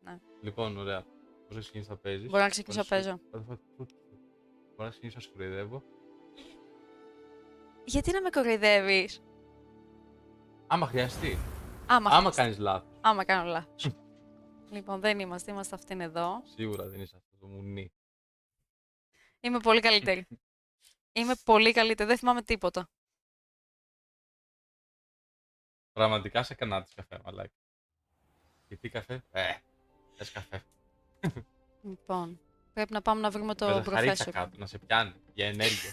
Ναι. Λοιπόν, ωραία. Πώς να ξεκινήσεις να παίζεις. Μπορώ να ξεκινήσω να παίζω. Μπορώ να ξεκινήσω να σου κοροϊδεύω. Γιατί να με κοροϊδεύεις? Άμα χρειαστεί. Άμα Άμα κάνεις λάθος. Άμα κάνω λάθος. Λοιπόν, δεν είμαστε αυτήν εδώ. Σίγουρα δεν είσαι αυτό το μουνί. Είμαι πολύ καλύτερη. Είμαι πολύ καλύτερη, δεν θυμάμαι τίποτα. Πραγματικά σε κανάτης καφέ, μαλάκι. Γιατί καφέ? Θες καφέ. Λοιπόν, πρέπει να πάμε να βρούμε Με το ζαχαρίτσα professor. κάτω, να σε πιάνει για ενέργεια.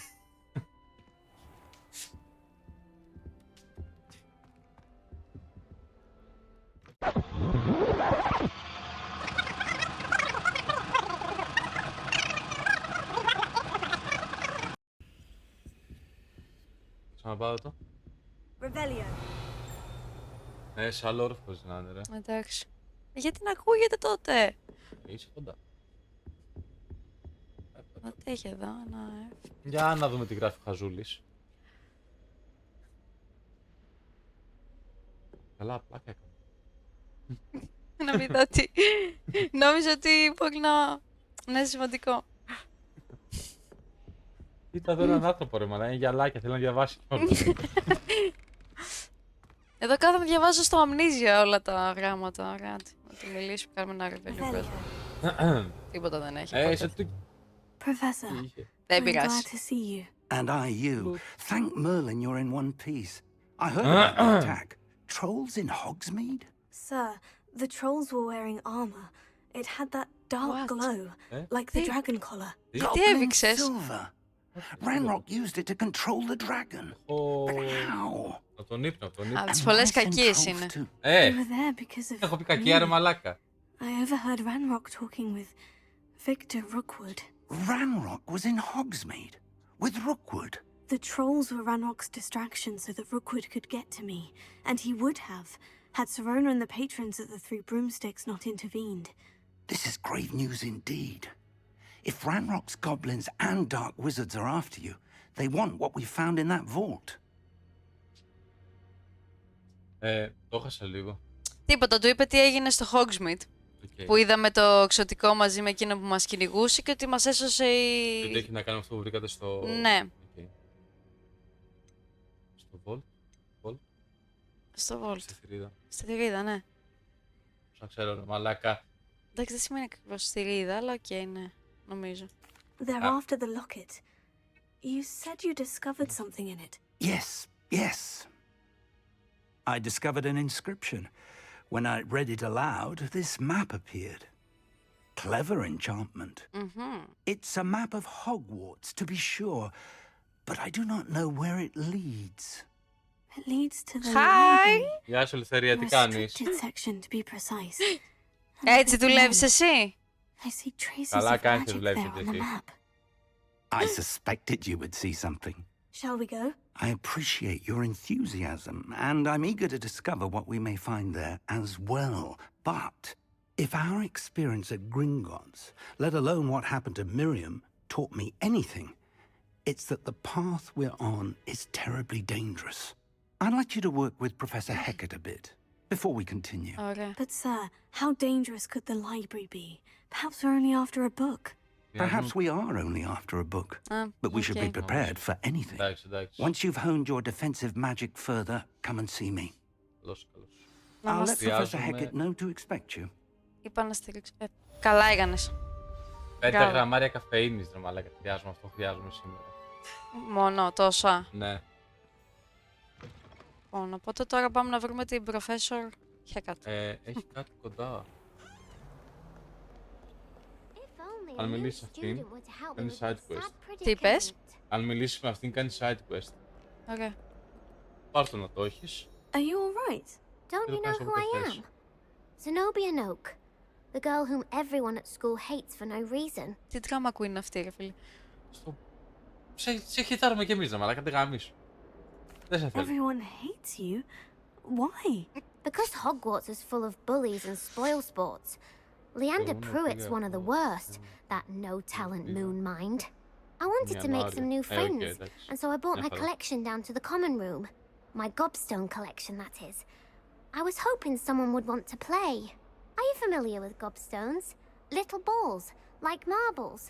Ξαναπάω το. Rebellion. Σε άλλο όροφο πώς να είναι, ρε. Εντάξει. Γιατί να ακούγεται τότε? Είσαι κοντά. Ό,τι έχει εδώ, ένα F. Για να δούμε τι γράφει ο Χαζούλης. Καλά, πλάκα έκανε. Να μην δω ότι... Νόμιζα ότι μπορεί να είναι σημαντικό. Κοίτα εδώ έναν άνθρωπο ρε μαλά, είναι γυαλάκια, θέλει να διαβάσει κιόλας. Εδώ κάθομαι διαβάζω στο αμνίζια όλα τα γράμματα. Ωραία, να τη μιλήσουμε, κάνουμε ένα ρεβέλιο. Rebellion. Τίποτα δεν έχει. Είσαι οπότε. του... Professor, Είχε. Δεν I'm glad πειράζει. to see you. And I you. Thank Merlin you're in one piece. I heard about the attack. Trolls in Hogsmeade? Sir, the trolls were wearing armor. It had that dark What? glow, like the Hey. dragon collar. Τι Goblin έδειξες? silver. Ranrock used it to control the dragon. But how? Από τον ύπνο, από τον ύπνο. Από τις And πολλές mice and κακίες trolls είναι. too. They were there because of Έχω πει κακία ρε me. μαλάκα. I overheard Ranrock talking with Victor Rookwood. Ranrock was in Hogsmeade with Rookwood. The trolls were Ranrock's distraction so that Rookwood could get to me, and he would have, had Serona and the patrons at the Three Broomsticks not intervened. This is grave news indeed. If Ranrock's goblins and dark wizards are after you, they want what we found in that vault. Το έχασα λίγο. Τίποτα, του είπε τι έγινε στο Hogsmeade. Okay. Που είδαμε το ξωτικό μαζί με εκείνο που μας κυνηγούσε και ότι μας έσωσε Τι η... έχει να κάνει αυτό που βρήκατε στο... Ναι, Okay. Στο Vault. στο Vault. Στη θηρίδα. Στη θηρίδα, ναι. Πώς να ξέρω ρε μαλάκα. Εντάξει, δεν σημαίνει ακριβώς στη θηρίδα, αλλά οκ, ναι, νομίζω. They're after the locket. You said you discovered something in it. Yes, yes. I discovered an inscription. When I read it aloud, this map appeared. Clever enchantment. It's a map of Hogwarts, to be sure, but I do not know where it leads. It leads to the Hi! library. Γεια σου Ελευθερία, τι κάνεις? Restricted section, to be precise. And Έτσι there's δουλεύεις one. εσύ? I see traces Καλά of κάνεις και magic δουλεύεις there on έτσι the εσύ. map. I suspected you would see something. Shall we go? I appreciate your enthusiasm, and I'm eager to discover what we may find there as well. But if our experience at Gringotts, let alone what happened to Miriam, taught me anything, it's that the path we're on is terribly dangerous. I'd like you to work with Professor Hecat a bit before we continue. Ωραία. But sir, how dangerous could the library be? Perhaps we're only after a book. Perhaps we are only after a book, but we should be okay. prepared for anything. Εντάξει, εντάξει. Once you've honed your defensive magic further, come and see me. Καλώς, καλώς. Να I'll μας let Professor Χρειάζομαι- Hecat know to expect you. είπα να στηρίξω. Καλά έκανες. 5 Μπράβο. γραμμάρια καφεΐνης ρε μαλάκα. Χρειάζομαι αυτό, χρειάζομαι σήμερα. Μόνο τόσα. Ναι. Λοιπόν, οπότε τώρα πάμε να βρούμε την Professor Hecat. Έχει κάτι κοντά. Αν μιλήσεις αυτήν, κάνει side quest. Τι είπες? Αν μιλήσεις με αυτήν, κάνει side quest. Ωραία. Πάρ' το να το έχεις. Are you all right? Don't you know who I am? Zenobia Noak, the girl whom everyone at school hates for no reason. Τι drama queen είναι αυτή, ρε φίλε. Σε χιτάρουμε κι εμείς ρε μαλάκα, δεν γαμίσου. Δεν σε θέλω. Everyone hates you? Why? Because Hogwarts is full of bullies and spoil sports. Leander Pruitt's one of the worst, that no-talent moon mind. I wanted to make some new friends, and so I brought my collection down to the common room. My gobstone collection, that is. I was hoping someone would want to play. Are you familiar with gobstones? Little balls, like marbles.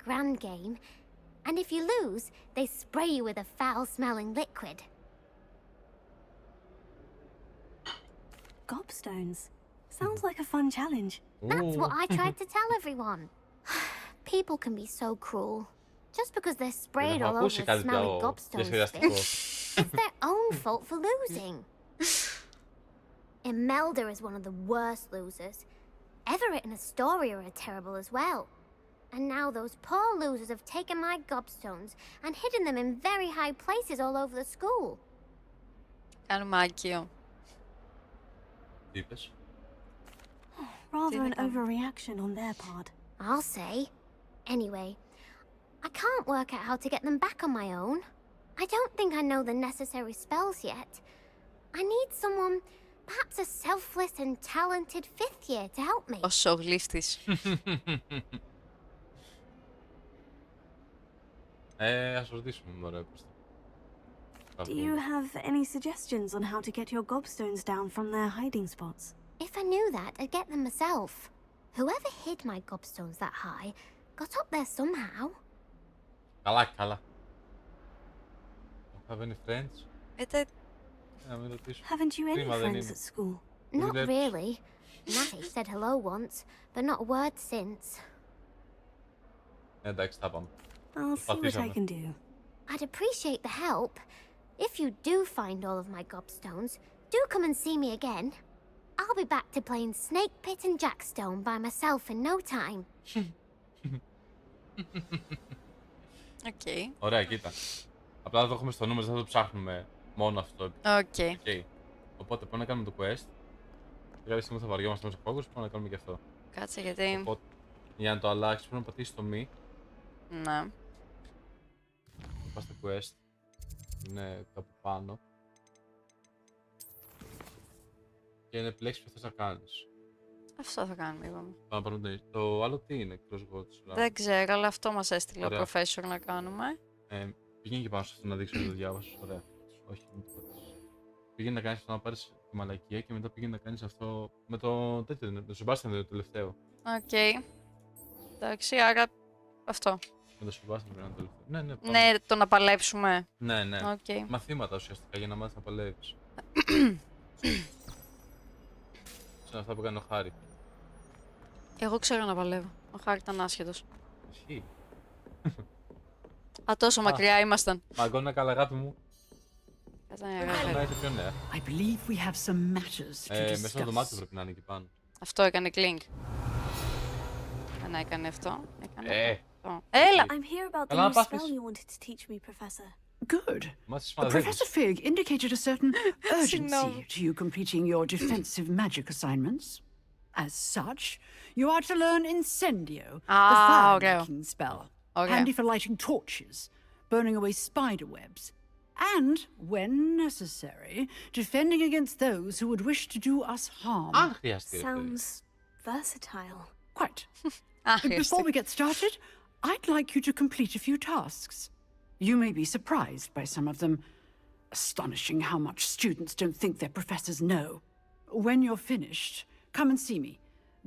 Grand game. And if you lose, they spray you with a foul-smelling liquid. Gobstones. Sounds like a fun challenge. That's what I tried to tell everyone. People can be so cruel. Just because they're sprayed all over a smelly gobstone stick, it's their own fault for losing. Imelda is one of the worst losers. Everett and Astoria are terrible as well. And now those poor losers have taken my gobstones and hidden them in very high places all over the school. Κάνουμε άκιο. Τι είπες? Rather an overreaction on their part. I'll say. Anyway, I can't work out how to get them back on my own. I don't think I know the necessary spells yet. I need someone, perhaps a selfless and talented 5th year to help me. Ο σογλύφτης. Ας ρωτήσουμε, μωρέ. Do you have any suggestions on how to get your gobstones down from their hiding spots? If I knew that, I'd get them myself. Whoever hid my gobstones that high got up there somehow. Καλά. Have any friends? Να μην ρωτήσω. Haven't you any Κρίμα, δεν friends είναι. at school? Not really. Natty said hello once, but not a word since. Εντάξει, τα πάμε. I'll see what I can do. I'd appreciate the help. If you do find all of my gobstones, do come and see me again. I'll be back to playing Snake Pit and Jackstone by myself in no time. Οκ. Ωραία, κοίτα. Απλά θα το έχουμε στο νούμερο, δεν θα το ψάχνουμε μόνο αυτό. Οκ. Οπότε πάμε να κάνουμε το quest. Κάποια στιγμή θα βαριόμαστε μέσα στο Hogwarts, πάμε να κάνουμε και αυτό. Κάτσε γιατί... Οπότε, για να το αλλάξεις πρέπει να πατήσεις το μη. Ναι. Πας στο quest. Είναι κάπου πάνω. Και να επιλέξεις ποιο θες να κάνεις. Αυτό θα κάνουμε, είπαμε. Πάμε να πάρουμε το άλλο τι είναι, crosswords. Δεν ξέρω, αλλά αυτό μας έστειλε Ωραία. ο professor να κάνουμε. Πήγαινε και πάνω σε αυτό να δείξω ότι το διάβασες. Ωραία. Όχι, μην το πατήσεις. Πήγαινε να κάνεις αυτό να πάρεις τη μαλακία και μετά πήγαινε να κάνεις αυτό με το τέτοιο, με το Sebastian το τελευταίο. Οκ. Εντάξει, άρα αυτό. Με το Sebastian πρέπει να είναι το τελευταίο. Ναι, πάμε. Ναι, το να παλέψουμε. Ναι. Οκ. Μαθήματα ουσιαστικά για να μάθεις να παλεύεις. Σαν αυτά που έκανε ο Χάρη. Εγώ ξέρω να παλεύω. Ο Χάρη ήταν άσχετος. Ισχύει. Α, τόσο μακριά ήμασταν. Μαγκώνα καλά αγάπη μου. Κάτσε να Να γράφει. είσαι πιο νέα. I believe we have some matters to Μέσα στο δωμάτιο discuss. πρέπει να είναι εκεί πάνω. Αυτό έκανε κλίνγκ. Να έκανε αυτό. Έκανε αυτό. Ε, Έλα! I'm here about the Καλά, new πάθεις. spell you wanted to teach me, Professor. Good. μάθεις Professor μαδεύεις. Fig indicated a certain urgency No. to you completing your defensive magic assignments. As such, you are to learn Incendio, the fire-making spell, handy for lighting torches, burning away spider webs, and, when necessary, defending against those who would wish to do us harm. Αν χρειαστεί. ρε παιδί. Sounds versatile. Quite. Α, But before we get started, I'd like you to complete a few tasks. You may be surprised by some of them. Astonishing how much students don't think their professors know. When you're finished, come and see me.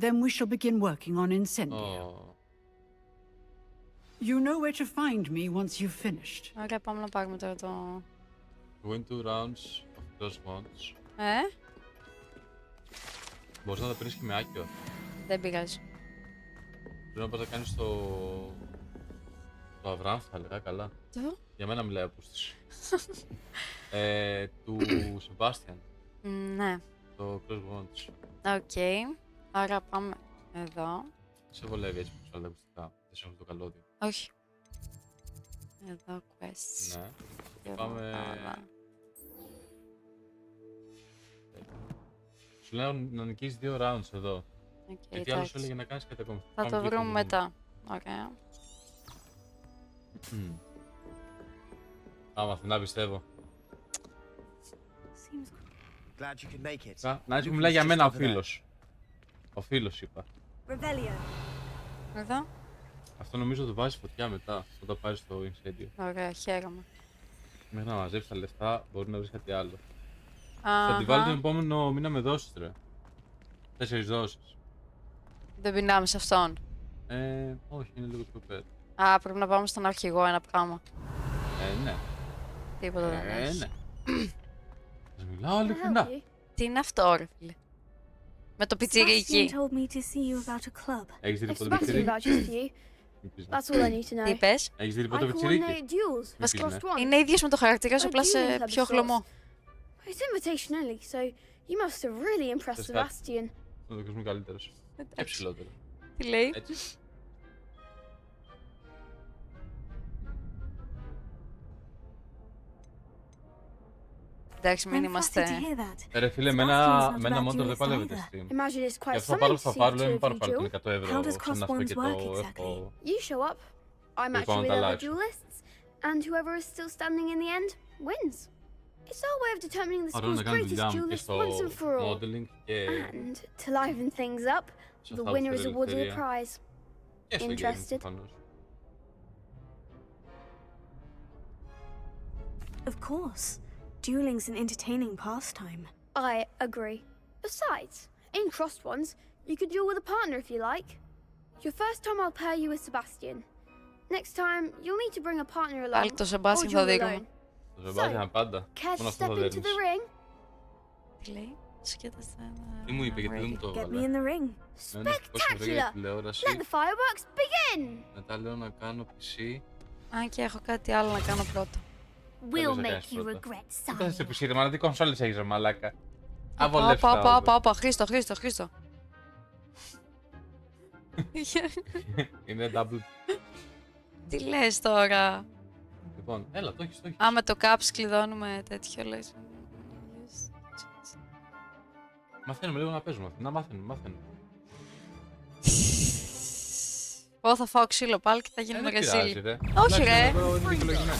Then we shall begin working on Incendio. Ω, You know where to find me once you've finished. Ωραία, πάμε να πάρουμε τώρα το... Win 2 rounds of those ones. Μπορείς να τα πίνεις και με άκιο. Δεν πειράζει. Πρέπει να πας να κάνεις το Αβραάμ, θα έλεγα καλά. Το? Για μένα μιλάει ο πούστης. Του Sebastian. Ναι. Το crosswords. Οκ. Άρα πάμε εδώ. Σε βολεύει έτσι που σου άλλα ακουστικά. Δεν σε έχω το καλώδιο. Όχι. Εδώ quests. Ναι. Και εδώ Πάμε. άλλα. Σου λέω να νικήσεις 2 rounds εδώ. Οκ, Γιατί άλλο σου εντάξει. έλεγε να κάνεις κάτι ακόμα. Θα το βρούμε μετά. Ωραία. Άμα Αθηνά πιστεύω. Seems Glad you could make it. Να έτσι που μιλάει για μένα ο φίλος. Ο φίλος είπα. Revelio. Εδώ. Αυτό νομίζω το βάζεις φωτιά μετά, όταν πάρεις το Incendio. Ωραία, χαίρομαι. Μέχρι να μαζέψεις τα λεφτά, μπορεί να βρεις κάτι άλλο. Θα τη βάλω τον επόμενο μήνα με δόσεις, ρε. 4 δόσεις. Δεν πεινάμε σε αυτόν. Όχι, είναι λίγο πιο πέρα. Α, πρέπει να πάμε στον αρχηγό ένα πράγμα. Ναι. Τίποτα δεν έχει. Ναι. Σας μιλάω ειλικρινά. Τι είναι αυτό, ρε φίλε. Με το πιτσιρίκι. Sebastian told me to see you about a club. Έχεις δει If ποτέ Sebastian πιτσιρίκι? vouches for you, that's all I need to Τι know. είπες? Έχεις δει I ποτέ πιτσιρίκι? coordinate duels with Βασικά, Crossed Ones. Είναι ίδιος με το χαρακτήρα σου, A απλά σε dueling club πιο of sorts. χλωμό. It's invitation only, so you must have really impressed Θες κάτι? Sebastian. Να το κάνουμε καλύτερος. Και ψηλότερο. Τι λέει? Έτσι. Εντάξει, μην I'm είμαστε. flattered to hear that. Ρε φίλε, με Sebastian's not ένα about motor δεν duelists παλεύεται either. Steam. Imagine it's Γι' quite αυτό something πάρω to θα see πάρω, the λέμε two of πάρα you πάρα πολύ duel. 100 ευρώ How does σαν αυτό και crossbones work το exactly? έχω. You show up, I match you πάμε with τα other αλλάξω. duelists, and whoever is still standing in the end wins. It's our way of determining the Μπορώ να school's κάνω greatest δουλειά μου και duelist στο once and for all. modeling και And to liven things up, σε the αυτά που winner is θέλω awarded a ελευθερία. prize. Και στο gaming Interested? προφανώς. Of course. Dueling's an entertaining pastime. I agree. Besides, in Crossed Ones, you could duel with a partner if you like. Your first time I'll pair you with Sebastian. Next time, you'll need to bring a partner along. Πάλι το Or Sebastian θα duel δείχνουμε. alone. Το Sebastian πάντα. Care to Μόνο αυτό step θα into δέρνεις. the ring? Τι λέει? Σκέτασε Τι μου είπε, γιατί δεν μου το Get me έβαλε. in the ring. Ναι, πώς μου βρήκε Spectacular! τηλεόραση. Let the fireworks begin! Μετά λέω να κάνω PC. Αν και έχω κάτι άλλο να κάνω πρώτα. We'll θα make κάνεις you πρώτα. regret, Τι πας σε sire. PC ρε μάνα, τι κονσόλες έχεις ρε μαλάκα. Αβολεύς τα όλα. Πάπα, Χρήστο. Είναι double. Τι λες τώρα? Λοιπόν, έλα, το έχεις. Α, με το caps κλειδώνουμε τέτοιο λες. Μαθαίνουμε λίγο να παίζουμε. Να μάθαινουμε. Εγώ θα φάω ξύλο πάλι και θα γίνουμε Δεν πειράζει, ρεζίλοι. ρε. Όχι, ρε. Εγώ είναι δικαιολογημένο.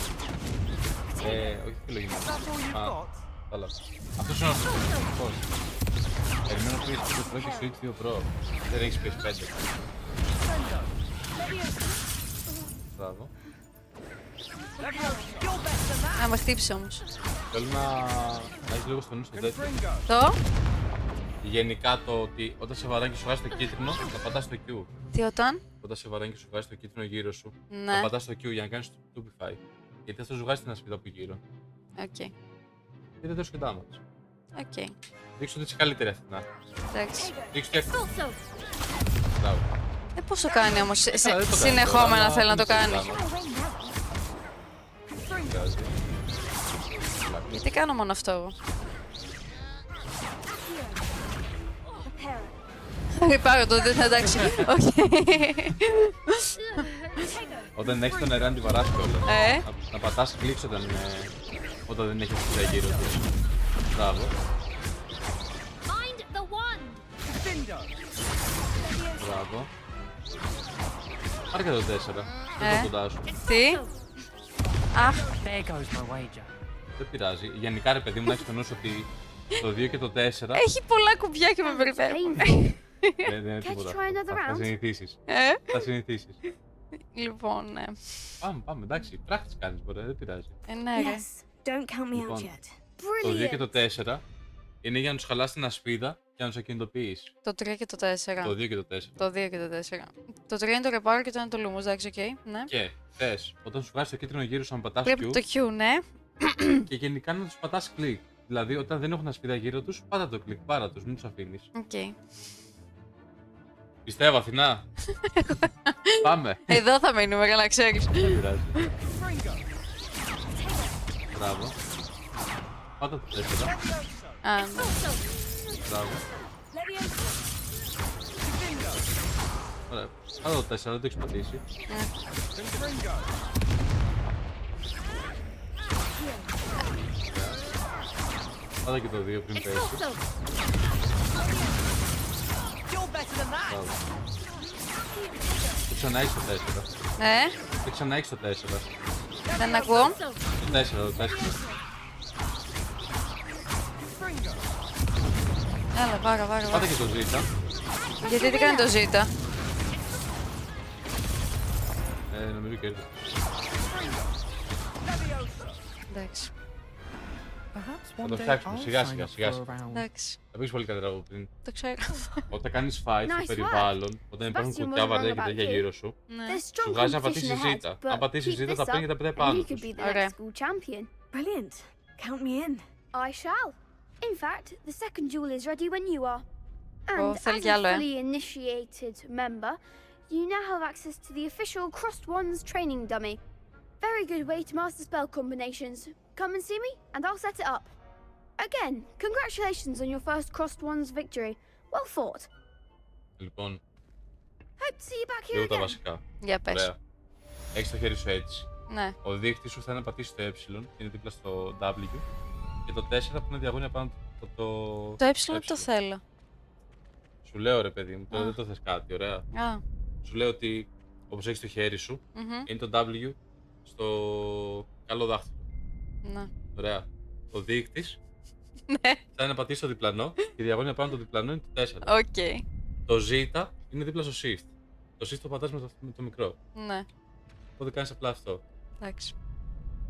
Όχι δικαιολογημένο. Καλά. Αυτός είναι ο πώς. Περιμένω PS5 Pro και Switch 2 Pro. Δεν έχεις PS5. Μπράβο. Να με χτύψει όμως. Θέλω να έχεις λίγο στο νου στο τέτοιο. Το? Γενικά το ότι όταν σε βαράνει και σου βγάζει το κίτρινο, θα πατάς το Q. Τι όταν? Όταν σε βαράνει και σου βγάζει το κίτρινο γύρω σου, Ναι. θα πατάς το Q για να κάνεις το Stupefy. Γιατί αυτό σου βγάζει την ασπίδα από γύρω. Οκ. Και δεν τρως και damage. Οκ. Δείξου ότι είσαι καλύτερη αυτή. Εντάξει. Δείξου ότι Μπράβο. Πώς το κάνει όμως, Δεν το κάνει συνεχόμενα τώρα, θέλει να το αλλά κάνει. δεν πειράζει. Γιατί κάνω μόνο αυτό εγώ. Πάρω το, δεν εντάξει. Οκ. Όταν έχεις τον νερά αντιβαράς κιόλας. Να πατάς κλικς όταν δεν έχεις ασπίδα γύρω του. Μπράβο. Find the one. Μπράβο. Πάρε και το 4. Δεν το κοντά σου. Τι? Αχ, Δεν πειράζει. Γενικά ρε παιδί μου να έχεις το νου σου ότι το 2 και το 4 έχει πολλά κουμπιά και με περιφέρουν. δεν είναι τίποτα. try another Θα round? συνηθίσεις. Θα συνηθίσεις. Λοιπόν, ναι. Πάμε, εντάξει. Practice κάνεις μπορεί, δεν πειράζει. Ναι, ρε. Yes. Don't count me out Λοιπόν. yet. Το 2 και Brilliant! το 4 είναι για να τους χαλάς την ασπίδα και να τους ακινητοποιείς. Το 3 και το 4. Το 2 και το 4. Το 2 και το 4. Το 3 είναι το ρεπάρο και το 1 είναι το λούμος, εντάξει, οκ. Ναι. Και θες, όταν σου βγάζει το κίτρινο γύρω σου να πατάς Πρέπει Q το Q, ναι. και γενικά να τους πατάς κλικ. Δηλαδή όταν δεν έχουν ασπίδα γύρω τους, πάτα το κλικ, πάρα τους, μην τους αφήνεις. Οκ. Πιστεύω, Αθηνά. Πάμε. Εδώ θα μείνουμε, για να ξέρεις. Δεν πειράζει. Μπράβο. Πάτα το 4. Α, ναι. Μπράβο. Ωραία. Πάτα το 4, δεν το έχεις πατήσει. Πάτα και το 2 πριν πέσει. Μπράβο. Το ξανά έχεις το 4. Ναι, Το ξανά έχεις το 4. δεν ακούω. Το 4, το 4. Έλα, βάρα. Πάτα και το Z. Γιατί τι κάνει το ζήτα. Νομίζω κέρδισε. Εντάξει. Θα το φτιάξουμε σιγά σιγά. Εντάξει. Θα πεις πολύ καλύτερα από πριν. Το ξέρω. Όταν κάνεις fight στο περιβάλλον, όταν υπάρχουν κουτιά, βαρδιά και τέτοια γύρω σου, σου βγάζει να πατήσεις ζήτα. Αν πατήσεις ζήτα, τα παίρνει και τα πετάει πάνω τους. Ωραία. Brilliant. Count me in. I shall. In fact, the second duel is ready when you are. And θέλει as κι a άλλο, fully initiated member, you now have access to the official Crossed Wands training dummy. Very good way to master spell combinations. Come and see me, and I'll set it up. Again, congratulations on your first Crossed Wands victory. Well fought. Λοιπόν, Hope to see you back here λίγο τα again. βασικά. Για πες. Ωραία. Έχεις το χέρι σου έτσι. Ναι. Ο δείκτης σου θα είναι να πατήσεις το E, είναι δίπλα στο W. Και το 4 που είναι διαγώνια πάνω το Το ε το θέλω. Σου λέω ρε παιδί μου, τώρα δεν το θες κάτι, ωραία. Α. Σου λέω ότι όπως έχεις το χέρι σου, είναι το W στο καλό δάχτυλο. Ναι. Ωραία. Ο δείκτης Ναι. θα είναι να πατήσεις το διπλανό και η διαγώνια πάνω το διπλανό είναι το 4. Οκ. Το Z είναι δίπλα στο Shift. Το Shift το πατάς με το μικρό. Ναι. Οπότε κάνεις απλά αυτό. Εντάξει.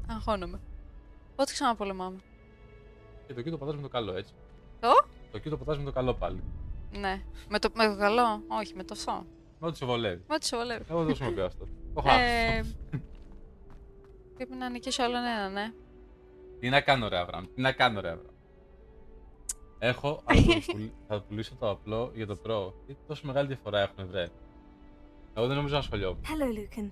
Αγχώνομαι. Πότε ξαναπολεμάμε. Και το Q το πατάς με το καλό, έτσι. Το Q το πατάς με το καλό πάλι. Ναι. Με το καλό. Όχι, με το αυτό. Με ό,τι σε βολεύει. Με ό,τι σε βολεύει. Εγώ δεν το χρησιμοποιώ αυτό. Το χάσω. Πρέπει να νικήσω άλλον ένα, ναι. Τι να κάνω ρε Αβραμ, τι να κάνω ρε Αβραμ. Έχω, θα πουλήσω το απλό για το Pro. Τι τόσο μεγάλη διαφορά έχουν βρε. Εγώ δεν νομίζω να ασχολιόμουν. Hello, Lucan.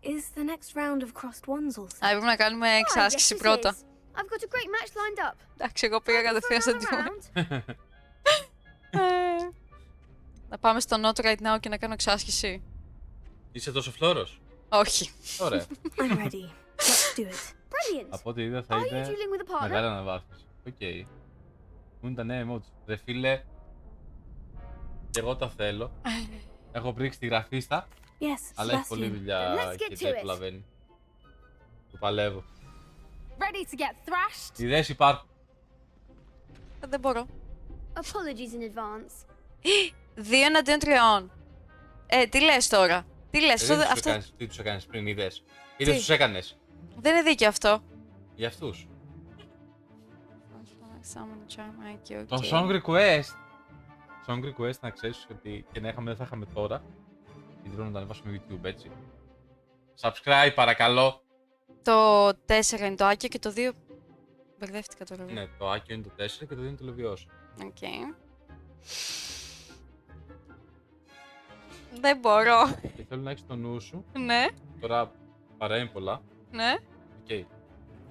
Is the next round of Crossed Wands all set? Πρέπει να κάνουμε εξάσκηση πρώτα. I've got a great match lined up. Εντάξει, εγώ πήγα κατευθείαν στο duel. Να πάμε στο Not Right Now και να κάνω εξάσκηση. Είσαι τόσο φλόρος. Όχι. Ωραία. I'm ready. Let's do it. Brilliant. Από ό,τι είδα θα Are you είναι dealing with a partner? μεγάλη αναβάθμιση. Οκ. Μου είναι τα νέα emotes. Ρε φίλε, και εγώ τα θέλω. Έχω πρίξει τη γραφίστα, Yes, αλλά έχει πολλή Sebastian. δουλειά Let's get και to δεν it. προλαβαίνει. Το παλεύω. Ready to get thrashed? Ιδέες υπάρχουν. Δεν μπορώ. Apologies in advance. 2 εναντίον 3. Τι λες τώρα. Τι λες. Τι τους έκανες πριν, είδες. Είδες τους έκανες. Δεν είναι δίκαιο αυτό. Για αυτούς. Okay. Το Song Request. Song Request να ξέρεις ότι και να είχαμε δεν θα είχαμε τώρα. Γιατί πρέπει να το ανεβάσουμε YouTube έτσι. Subscribe παρακαλώ. Το 4 είναι το Άκιο και το 2. Μπερδεύτηκα τώρα. Ναι, το Άκιο είναι το 4 και το 2 είναι το Λεβιός. Οκ. Δεν μπορώ. Και θέλω να έχεις το νου σου. Ναι. Τώρα παρέμει πολλά. Ναι. Οκ.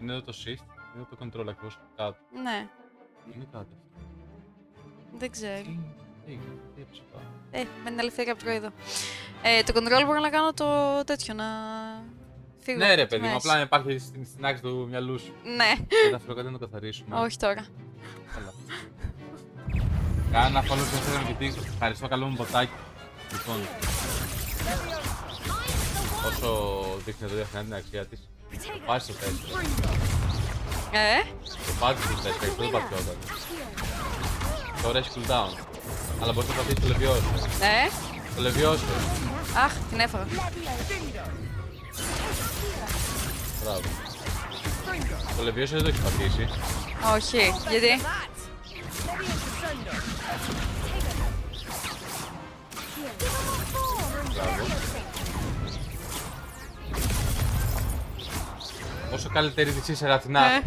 Είναι εδώ το Shift, είναι εδώ το Control ακριβώς κάτω. Ναι. Είναι κάτω. Δεν ξέρω. Τι έπαιξε τώρα. Με την ελευθερία από το είδο. Το control μπορώ να κάνω το τέτοιο, να φύγω. Ναι ρε παιδί μου, απλά να υπάρχει στην άκρη του μυαλού σου. Ναι. Και τα φιλοκατία να το καθαρίσουμε. Όχι τώρα. Καλά. Κάνα ένα follow στο Instagram γιατί ευχαριστώ, καλό μου ποτάκι. Λοιπόν, όσο δείχνει εδώ διαφημιά την αξία της, το πάρεις στο 4. Το πάρεις στο 4, αυτό δεν πατιόταν. Τώρα έχει cooldown. Αλλά μπορείς να πατήσεις το Λεβιός. Ναι. Το Λεβιός. Αχ, την έφαγα. Μπράβο. Το Λεβιός δεν το έχεις πατήσει. Όχι, γιατί? Μπράβο. Όσο καλύτερη της είσαι Ραφινά. Θα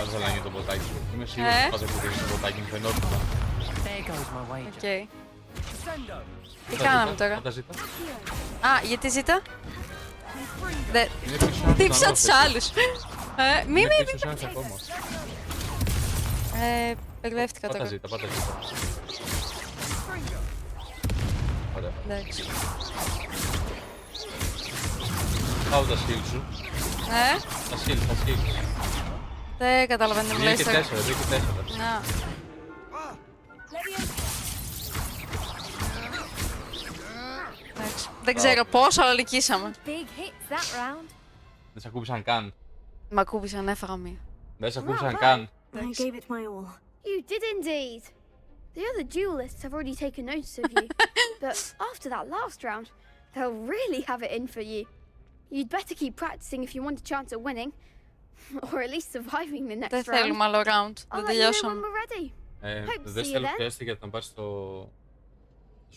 ήθελα να το ποτάκι σου. Είμαι σίγουρος ότι θα δείξεις το ποτάκι μου, φαινόταν. Οκ. Τι κάναμε τώρα? Α, γιατί ζήτα? Τύψα τους άλλους. Μη. Μπερδεύτηκα τώρα. Πάτα ζήτα. Ωραία. Εντάξει. Πάω τα σκύλ σου. Τα σκύλ. Δεν καταλαβαίνω τι 2 λες και 4, τώρα. 2 και 4. Να. Εντάξει. Δεν ξέρω πώς, αλλά νικήσαμε. Δεν σε ακούμπησαν καν. Μ' ακούμπησαν, έφαγα μία. Δεν σε ακούμπησαν καν. I gave it my all. You did indeed. The other duelists have already taken notice of you, but after that last round, They'll really have it in for you. You'd better keep practicing if you want a chance at winning. Or at least surviving the next Δεν round. θέλουμε άλλο round. I'll Δεν let you know when τελειώσαμε. we're ready. Hope to Δεν see you θέλω then. πιέστη για να πάρεις το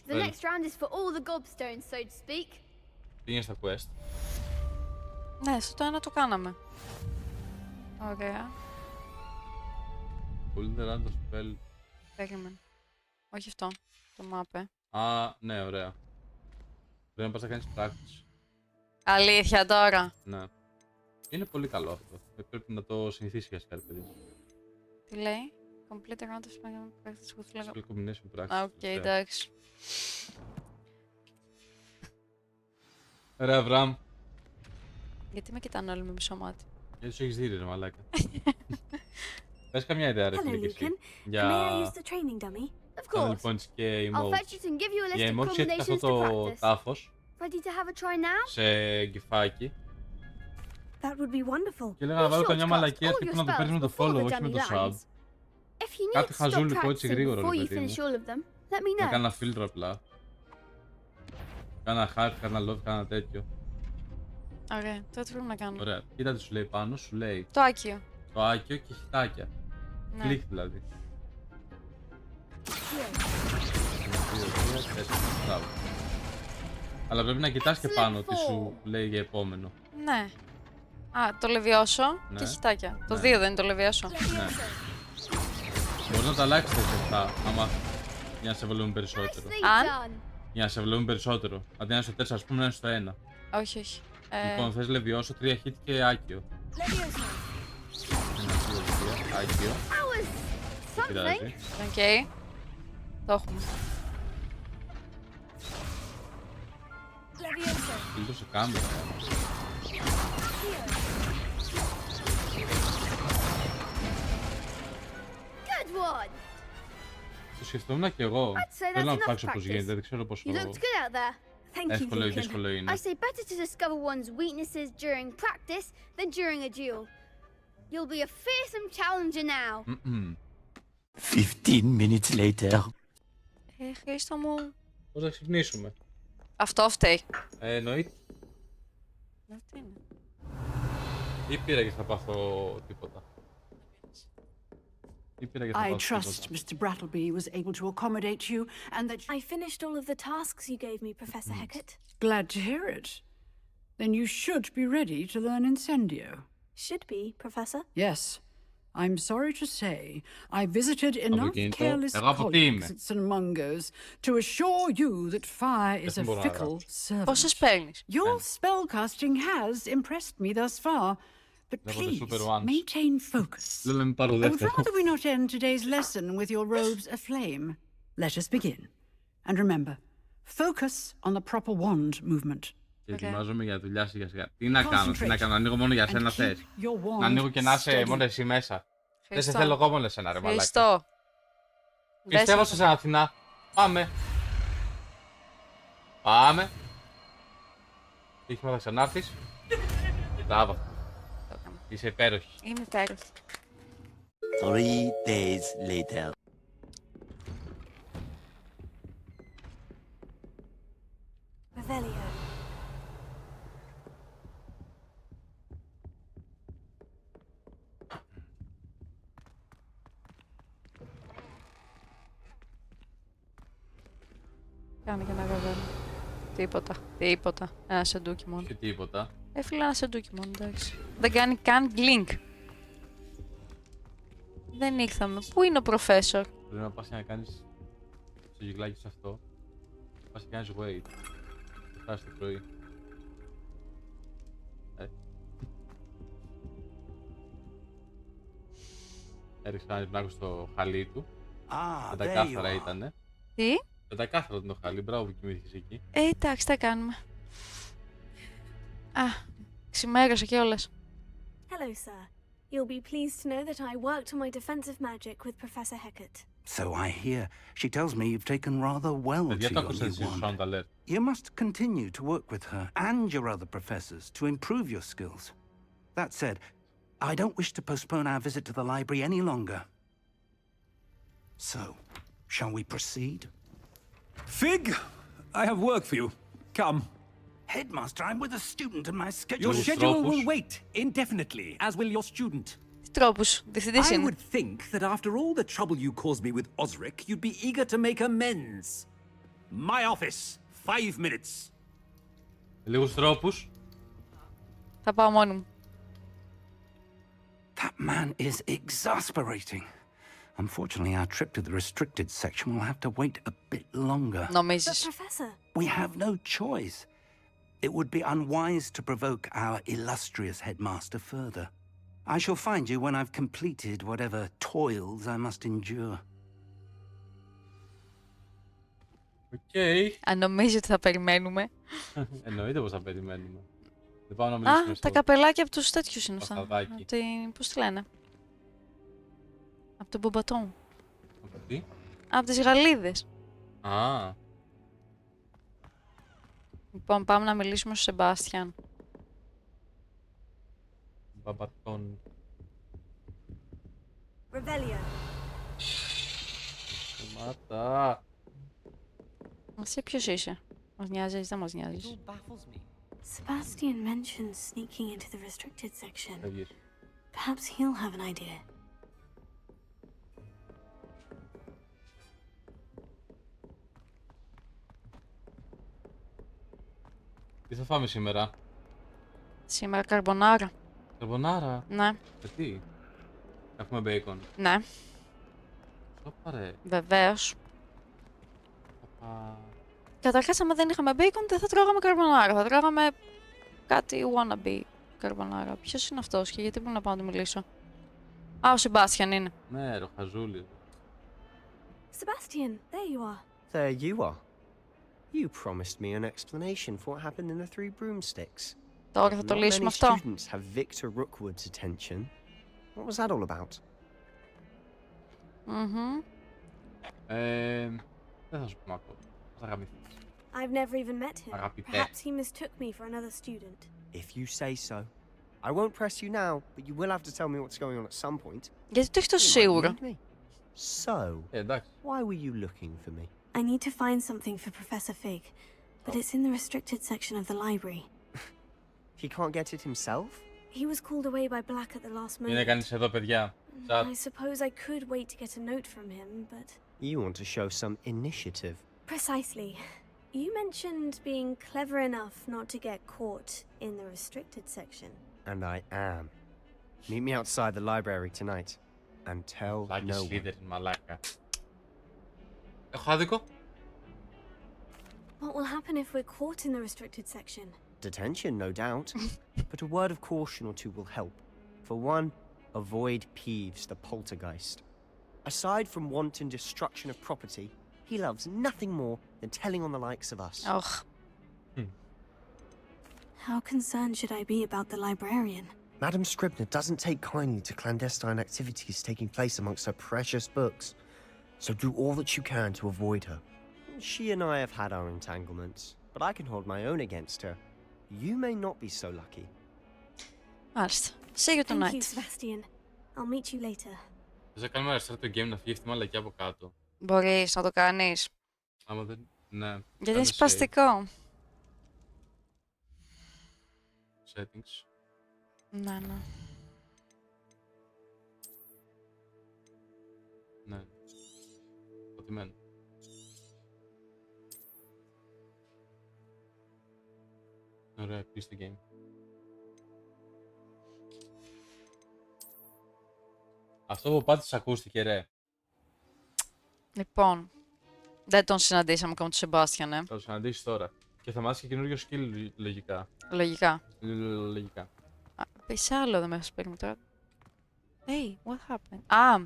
The spell. next round is for all the gobstones, so to speak. Πήγαινε στα quest. Ναι, στο ένα το κάναμε. Ωραία. Πολύ νερά το spell. Περίμενε. Όχι αυτό. Το map. Α, ναι, ωραία. Πρέπει να πας να κάνεις practice. Αλήθεια τώρα. Ναι. Είναι πολύ καλό αυτό. Πρέπει να το συνηθίσει για σκάρι, παιδί. Τι λέει? Complete round of practice with Lego. Spell combination practice. Α, οκ, εντάξει. Ωραία, Βραμ. Γιατί με κοιτάνε όλοι με μισό μάτι? Γιατί σου έχεις δει, ρε μαλάκα. Πες καμιά ιδέα, ρε Hello, φίλε, και εσύ. Lucan. May I use the training dummy? Of course. Λοιπόν, και I'll emotes. fetch it and give you a Για list of emotes έχει αυτό combinations to το practice. τάφος Ready to have a try now? σε γκυφάκι. That would be wonderful. Και έλεγα να βάλω Be sure καμιά to cast μαλακία all τύπου your να το παίρνει με το spells before follow, the όχι με το dummy sub. lands. If you need Κάτι to stop χαζούλικο έτσι practicing γρήγορο, before ρε you παιδί finish μου. all of them, let me know. Έκανα φίλτρο απλά. Κάνα heart, κάνα love, κάνα τέτοιο. Ωραία, τώρα τι πρέπει να κάνουμε? Ωραία. Κοίτα τι σου λέει πάνω, σου λέει Το άκιο. το άκιο και χιτάκια. Ναι. Κλικ δηλαδή. 1, 2, 3, 4, μπράβο. Αλλά πρέπει να κοιτάς και πάνω τι σου λέει για επόμενο. Ναι. Α, το λεβιώσω Ναι. και χιτάκια. Το Ναι. 2 δεν είναι το λεβιώσω. Ναι. Μπορείς να τα αλλάξεις τα αυτά, άμα για να σε βολεύουν περισσότερο. Nicely Αν- done. Για να σε βολεύουν περισσότερο. Αντί να είναι στο 4, ας πούμε, να είναι στο 1. Όχι, όχι. Λοιπόν, θες λεβιώσω, 3 hit και άκιο. Leviosa. 1, 2, 3, άκιο. That was something. Πειράζει. Οκ. Το έχουμε. Φίλτρο σε κάμερα. Good one. Το σκεφτόμουν και εγώ. say Θέλω that's να enough ψάξω πώς practice. γίνεται, δεν ξέρω πόσο You looked good out there. Thank you, εύκολο ή Lucan. δύσκολο I είναι. say better to discover one's weaknesses during practice than during a duel. You'll be a fearsome challenger now. 15 minutes later. Χρήστο μου. Πώς θα ξυπνήσουμε. Αυτό φταίει. Εννοείται. Αυτό είναι. Ή πήρα και θα πάθω τίποτα. Ή πήρα και θα I πάθω trust τίποτα. Mr. Brattleby was able to accommodate you and that I finished all of the tasks you gave me, Professor Hecat. Glad to hear it. Then you should be ready to learn Incendio. Should be, Professor. Yes. I'm sorry to say, I visited enough κινητό. careless Εγώ από τι είμαι? colleagues at St. Mungo's to assure you that fire is Δεν a μπορώ να fickle servant. Πόσες παίρνεις? Your spellcasting has impressed me thus far, but Level the please super ones. maintain focus. Δεν να μην πάρω I would δεύτερο. rather we not end today's lesson with your robes aflame. Let us begin. And remember, focus on the proper wand movement. Και ετοιμάζομαι για δουλειά σιγά σιγά. Τι να κάνω, να ανοίγω μόνο για σένα And θες. keep your wand Να ανοίγω και να είσαι steady. μόνο εσύ μέσα. Δεν σε Χριστό. θέλω εγώ μόνο εσένα, ρε μαλάκα. Χριστό. Πιστεύω σε εσένα, Αθηνά. Πάμε. Πάμε. Τύχημα θα ξανάρθεις. Μπράβο. Το έκανα. Είσαι υπέροχη. Είμαι υπέροχη. 3 days later. Revelio. Κάνε και ένα γαβέλο. Τίποτα. Ένα σεντούκι μόνο. Και τίποτα. Έφυλα ένα σεντούκι μόνο, εντάξει. Δεν κάνει καν blink. Δεν ήρθαμε. Πού είναι ο προφέσορ? Πρέπει να πας και να κάνεις στο γυκλάκι σε αυτό. Πας και κάνεις wait. Θα φτάσεις το πρωί. Έριξε έναν μπλάκο στο χαλί του. Ah, there you Πεντακάθαρα are. ήτανε. Τι? Πεντακάθαρα ήταν το χαλί. Μπράβο που κοιμήθηκες εκεί. Εντάξει, τα κάνουμε. Α, ξημέρωσε κιόλας. Hello, sir. You'll be pleased to know that I worked on my defensive magic with Professor Hecat. So I hear. She tells me you've taken rather well to Παιδιά, το your άκουσα new εσύ στο wand. sound alert. You must continue to work with her and your other professors to improve your skills. That said, I don't wish to postpone our visit to the library any longer. So, shall we proceed? Fig, I have work for you. Come. Headmaster, I'm with a student and my schedule... Your Τους schedule τρόπους. will wait indefinitely, as will your student. Τι τρόπους, διευθυντής I είναι. would think that after all the trouble you caused me with Osric, you'd be eager to make amends. My office, 5 minutes. Λίγους τρόπους. Θα πάω μόνη μου. That man is exasperating. Unfortunately, our trip to the restricted section will have to wait a bit longer. But, Νομίζεις. Professor, We have no choice. It would be unwise to provoke our illustrious headmaster further. I shall find you when I've completed whatever toils I must endure. Οκ. Αν νομίζει ότι θα περιμένουμε. Εννοείται πως θα περιμένουμε. Δεν πάω να μιλήσουμε Α, στο... τα καπελάκια από τους τέτοιους είναι αυτά. Πασταδάκι. Από την... Πώς τη λένε. Από τον Μπομπατόν. Από τι? Από τις γαλίδες. Α, Λοιπόν, πάμε να μιλήσουμε στον Σεμπάστιαν. μπαμπατών. Revelio. Σταμάτα. Εσύ ποιος είσαι? Μας νοιάζεις, δεν μας νοιάζεις. Sebastian mentioned sneaking into the restricted section. Φεύγεις. Perhaps he'll have an idea. Τι θα φάμε σήμερα? Σήμερα καρμπονάρα. Καρμπονάρα. Ναι, Γιατί? Έχουμε μπέικον. ναι, Σώπα ρε. βεβαίως. Παπα. Καταρχάς, άμα δεν είχαμε μπέικον, δεν θα τρώγαμε καρμπονάρα. Θα τρώγαμε κάτι wannabe καρμπονάρα. Ποιος είναι αυτός και γιατί πρέπει να πάω να του μιλήσω? Α, ο Σεμπάστιαν είναι. Ναι, ροχαζούλη. Sebastian, there you are. There you are. You promised me an explanation for what happened in the Three Broomsticks. Τώρα θα το Not λύσουμε many αυτό. students have Victor Rookwood's attention. What was that all about? Μμμ. Δεν θα σου πούμε ακόμα. Θα γαμηθείς. I've never even met him. Αγαπητέ. Perhaps he mistook me for another student. If you say so. I won't press you now, but you will have to tell me what's going on at some point. Γιατί το έχει τόσο You might σίγουρο. need me. So, Εντάξει. why were you looking for me? I need to find something for Professor Fig, but it's in the restricted section of the library. He can't get it himself? He was called away by Black at the last Είναι moment. κανείς εδώ, παιδιά? Chat. I suppose I could wait to get a note from him, but... You want to show some initiative. Precisely. You mentioned being clever enough not to get caught in the restricted section. And I am. Meet me outside the library tonight. And tell Λάκη no one. Σλίδεριν, μαλάκα. Έχω άδικο? What will happen if we're caught in the restricted section? Detention, no doubt. But a word of caution or two will help. For one, avoid Peeves, the poltergeist. Aside from wanton destruction of property, he loves nothing more than telling on the likes of us. Ωχ. How concerned should I be about the librarian? Madam Scribner doesn't take kindly to clandestine activities taking place amongst her precious books. So do all that you can to avoid her. She and I have had our entanglements, but I can hold my own against her. You may not be so lucky. Μάλιστα. See you Thank you, tonight. Sebastian. I'll meet you later. Θες να κάνουμε restart το game να φύγει αυτή τη μαλακιά από κάτω? Μπορείς να το κάνεις. Άμα δεν... Ναι. Γιατί Κάνε είναι save. σπαστικό. Settings. Ναι, ναι. Ναι. Προτιμένο. Ωραία, κλείσει το game. Αυτό που πάτησε ακούστηκε, ρε. Λοιπόν, δεν τον συναντήσαμε ακόμα τον Σεμπάστιαν, Θα το συναντήσεις τώρα. Και θα μάθεις και καινούριο skill, λογικά. Λογικά. Λογικά. Πες άλλο, δεν με έχεις παίρνει τώρα. Hey, what happened? Α,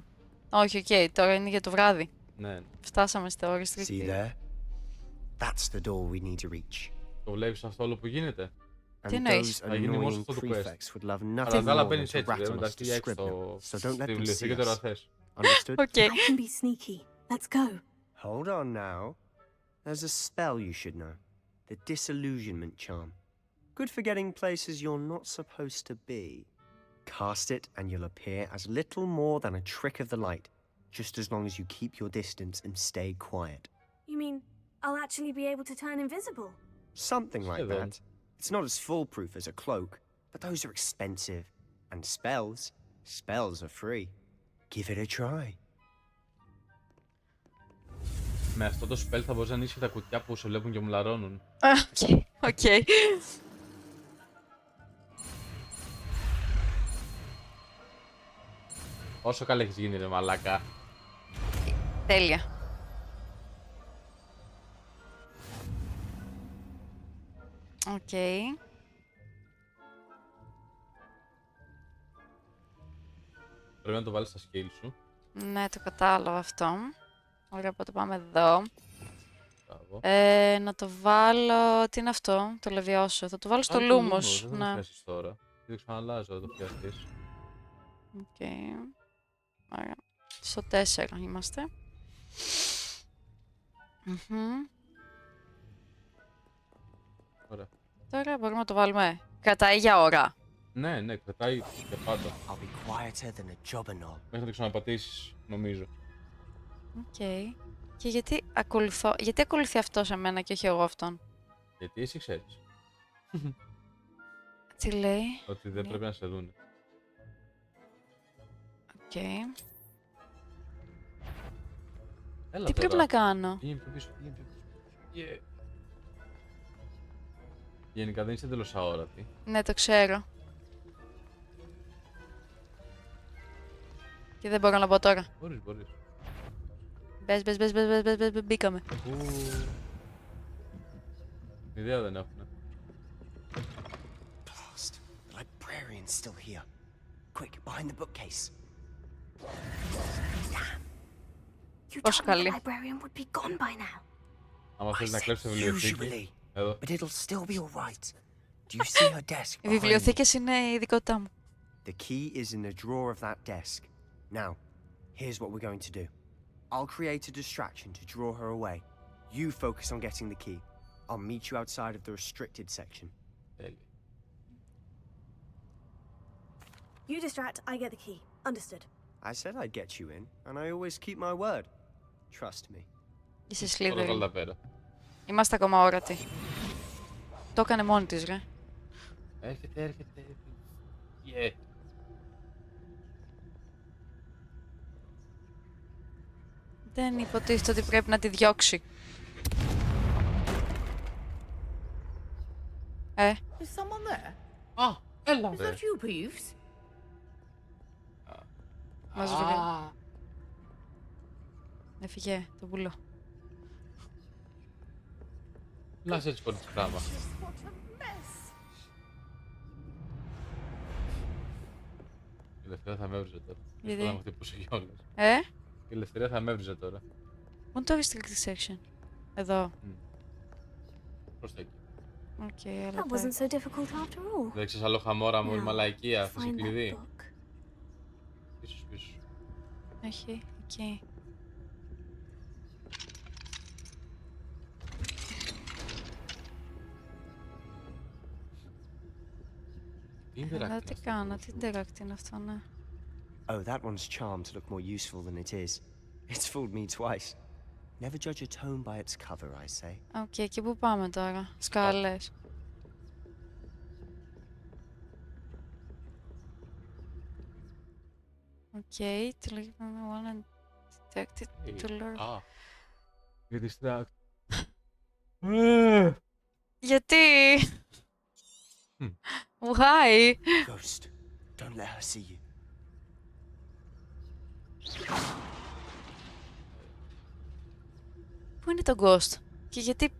όχι, οκ, τώρα είναι για το βράδυ. Ναι. Φτάσαμε στο See restricted. there? That's the door we need to reach. Το βλέπεις αυτό όλο που γίνεται? Τι And εννοείς? those Θα γίνει μόνο annoying αυτό το quest. prefects would love Αλλά nothing τα άλλα more than παίρνεις to έτσι, rattle βέβαια, τα us to στείλει έξω Scribner. So don't let στη them βιβλιοθήκη see τώρα us. θες. Understood? Οκ. I can be sneaky. Let's go. Hold on now. There's a spell you should know. The disillusionment charm. Good for getting places you're not supposed to be. Cast it and you'll appear as little more than a trick of the light, just as long as you keep your distance and stay quiet. You mean I'll actually be able to turn invisible? Something like Schedule. that. It's not as foolproof as a cloak, but those are expensive. And spells are free. Give it a try. Με αυτό το spell θα μπορείς να ανοίξεις τα κουτιά που σε βλέπουν και μου λαρώνουν. Οκ. Όσο καλά έχεις γίνει ρε μαλάκα. Τέλεια. Οκ. Πρέπει να το βάλεις στα scale σου. Ναι, το κατάλαβα αυτό. Ωραία, οπότε πάμε εδώ. Να το βάλω... Τι είναι αυτό, το λεβιώσω. Θα το βάλω στο λούμος. Δεν θα το πιάσεις τώρα. Δεν ξαναλάζω, θα το πιάσεις. Οκ. Ωραία. Στο 4 είμαστε. Ωραία. Τώρα μπορούμε να το βάλουμε. Κρατάει για ώρα. Ναι, κρατάει για πάντα. Μέχρι να το ξαναπατήσεις, νομίζω. Οκ. Και γιατί ακολουθεί αυτό σε μένα και όχι εγώ αυτόν? Γιατί εσύ ξέρεις. Τι λέει? Ότι δεν πρέπει να σε δούνε. Οκ. Τι πρέπει να κάνω? Πήγαινε πιο πίσω. Γενικά δεν είσαι εντελώς αόρατη. Ναι, το ξέρω. Και δεν μπορώ να μπω τώρα. Μπορείς. Μπες, μπήκαμε. Ιδέα δεν έχουνε. Blast. The librarian's still here. Quick, behind the bookcase. Πόσο καλή. Άμα θέλεις να κλέψεις τη βιβλιοθήκη, εδώ. But it'll still be all right. Do you see her desk? Οι βιβλιοθήκες είναι η ειδικότητά μου. The key is in the drawer of that desk. Now, here's what we're going to do. I'll create a distraction to draw her away. You focus on getting the key. I'll meet you outside of the restricted section. You distract, I get the key. Understood. I said I'd get you in, and I always keep my word. Trust me. Είσαι Slytherin. Είμαστε ακόμα όρατοι. Το έκανε μόνη της, ρε. Έρχεται. Yeah. Δεν υποτίθεται ότι πρέπει να τη διώξει. Is someone there? Έλα. Is that you, Peeves? Μας βρει. Έφυγε το πουλό. Λάς έτσι πολύ πράγμα. Η ελευθερία θα με έβριζε τώρα. Γιατί? Θα μου χτυπούσε κιόλας. Η ελευθερία θα με έβριζε τώρα. Πού είναι το restricted section? Εδώ. Προς τα εκεί. That wasn't so difficult after all. Δεν ξέρεις άλλο χαμόρα μου, η μαλαϊκία, θα σε κλειδί. Πίσω. Έχει, εκεί. Τι κάνω, τι interact είναι αυτό, ναι. Oh, that one's charmed to look more useful than it is. It's fooled me twice. Never judge a tome by its cover, I say. Οκ, και πού πάμε τώρα? Σκάλες. Οκ, τι λέγεται one and detected to lure. Για distract. Γιατί? Why? Ghost, don't let her see you. Πού είναι το ghost? Και γιατί?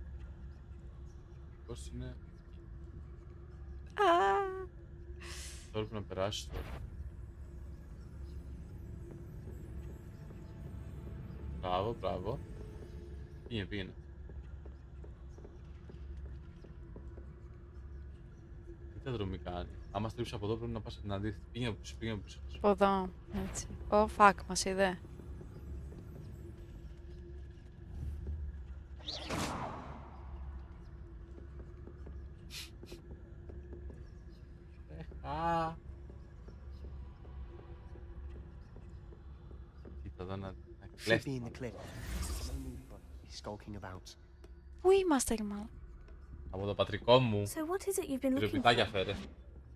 Ghost είναι... Τώρα πρέπει να περάσεις τώρα. Μπράβο. Πήγαινε. Τι τα δρομή κάνει. Άμα στρίψεις από εδώ πρέπει να πας στην αντίθετη. Πήγαινε πίσω. Από εδώ, έτσι. Ω, fuck, μας είδε. Κοίτα εδώ να Should be in the clip. Skulking about. Πού είμαστε, ρε μάλλον? Από το πατρικό μου. So what is it you've been looking Πυροπιτάκια for? φέρε.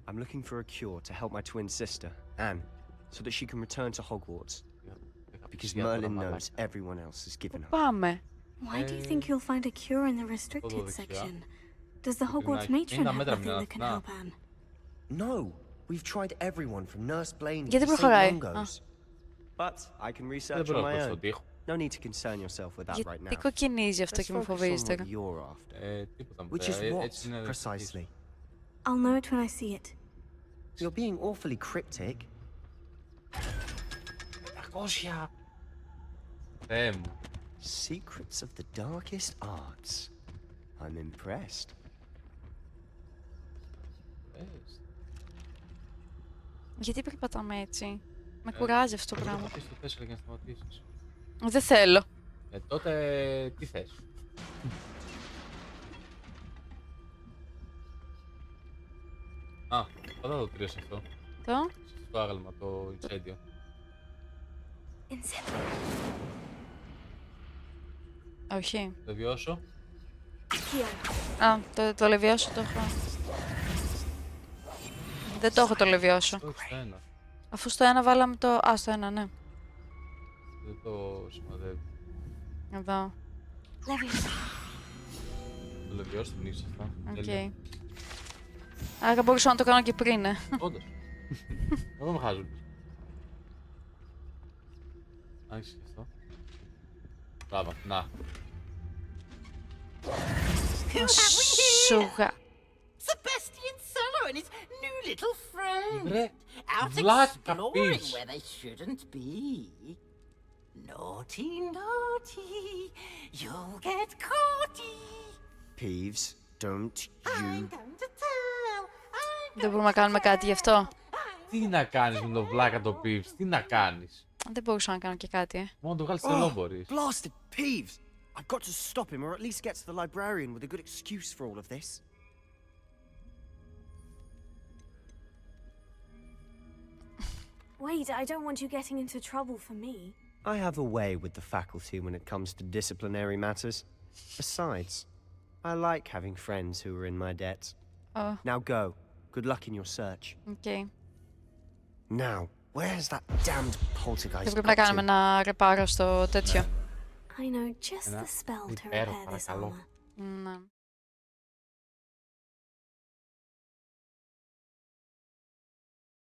I'm looking for a cure to help my twin sister, Anne, so that she can return to Hogwarts. Because Merlin knows everyone else has given up. Πάμε. Why do you think you'll find a cure in the restricted section? Does the Hogwarts matron have nothing that can help Anne? No, we've tried everyone from Nurse Blaney Γιατί to St. προχωράει? Mungo's. But I can research on my own. No need to concern yourself with that right now. Γιατί κοκκινίζει αυτό και με φοβίζει τώρα. Which is what, precisely? I'll know it when I see it. You're being awfully cryptic. 200. Θεέ μου. Secrets of the darkest arts. I'm impressed. Γιατί περπατάμε έτσι? Με κουράζει αυτό το πράγμα. Θα το 4 για να σταματήσεις. Δεν θέλω. Τότε τι θες? Α, πάντα το τρίες αυτό. Το? Το άγαλμα, το incendio. Όχι. Το βιώσω. Α, το λεβιώσω το έχω. Δεν το έχω το λεβιώσω. Αφού στο ένα βάλαμε το... Α, στο ένα, ναι. Δεν το σημαδεύει. Εδώ. Το λεβιώσω την ίσα αυτά. Οκ. Άρα μπορούσα να το κάνω και πριν, ναι. Όντως. Εγώ με χάζω. Άρχισε και αυτό. Μπράβο, να. Σουγα. Sebastian Solo and his new little friend. Ρε, Out βλάκα exploring πεις. where they shouldn't be. Naughty, naughty, you'll get caughty. Peeves, don't I'm you... going to tell. Δεν μπορούμε να κάνουμε κάτι γι' αυτό. Τι να κάνεις με τον βλάκα το Peeves, τι να κάνεις? Δεν μπορούσα να κάνω και κάτι, Μόνο να το βγάλεις τρελό μπορείς. Blasted Peeves! I've got to stop him, or at least get to the librarian with a good excuse for all of this. Wait, I don't want you getting into trouble for me. I have a way with the faculty when it comes to disciplinary matters. Besides, I like having friends who are in my debt. Oh. Now go. Good luck in your search. Okay. Now, where's that damned poltergeist? Δεν πρέπει να κάνουμε ένα ρεπάρο στο τέτοιο. I know just the spell to repair this armor. Ναι.